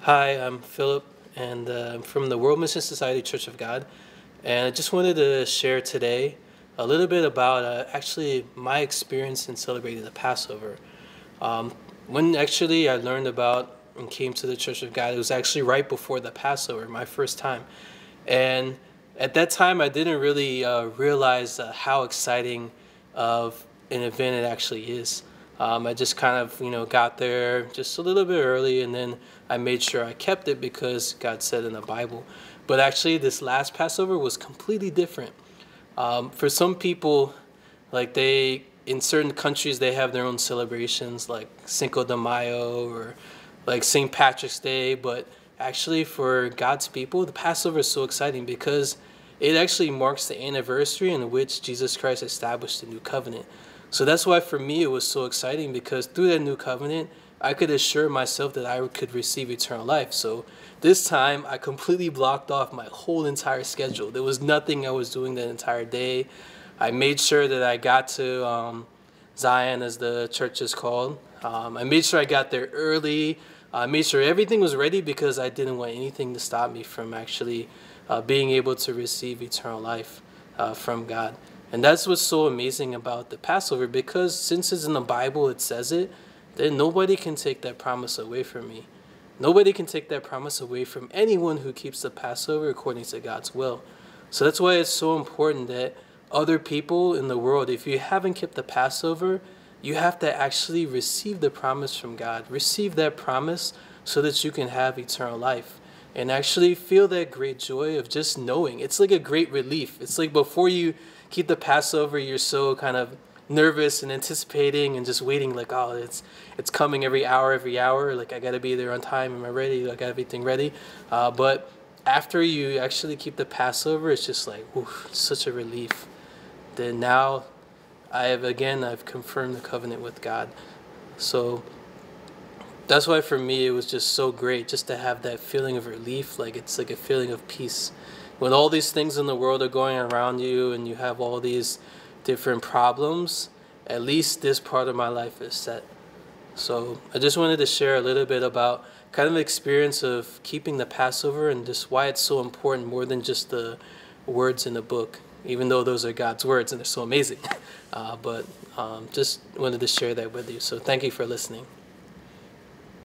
Hi, I'm Philip, and I'm from the World Mission Society Church of God. And I just wanted to share today a little bit about actually my experience in celebrating the Passover. Um, when actually I learned about and came to the Church of God, it was actually right before the Passover, my first time. And at that time, I didn't really realize how exciting of an event it actually is. I just kind of, got there just a little bit early, and then I made sure I kept it because God said in the Bible. But actually, this last Passover was completely different. For some people, in certain countries, they have their own celebrations, like Cinco de Mayo or like St. Patrick's Day. But actually, for God's people, the Passover is so exciting because it actually marks the anniversary in which Jesus Christ established the new covenant. So that's why for me it was so exciting, because through that new covenant, I could assure myself that I could receive eternal life. So this time I completely blocked off my whole entire schedule. There was nothing I was doing that entire day. I made sure that I got to Zion, as the church is called. I made sure I got there early. I made sure everything was ready because I didn't want anything to stop me from actually being able to receive eternal life from God. And that's what's so amazing about the Passover, because since it's in the Bible, it says it, then nobody can take that promise away from me. Nobody can take that promise away from anyone who keeps the Passover according to God's will. So that's why it's so important that other people in the world, if you haven't kept the Passover, you have to actually receive the promise from God. Receive that promise so that you can have eternal life and actually feel that great joy of just knowing. It's like a great relief. It's like before you keep the Passover, you're so kind of nervous and anticipating and just waiting, like, oh, it's coming every hour. Like, I got to be there on time. Am I ready? I got everything ready. But after you actually keep the Passover, it's just like, oof, such a relief. Then now I've confirmed the covenant with God. So that's why for me it was just so great just to have that feeling of relief. Like, it's like a feeling of peace. When all these things in the world are going around you and you have all these different problems, at least this part of my life is set. So I just wanted to share a little bit about kind of the experience of keeping the Passover and just why it's so important, more than just the words in the book, even though those are God's words and they're so amazing. But just wanted to share that with you. So thank you for listening.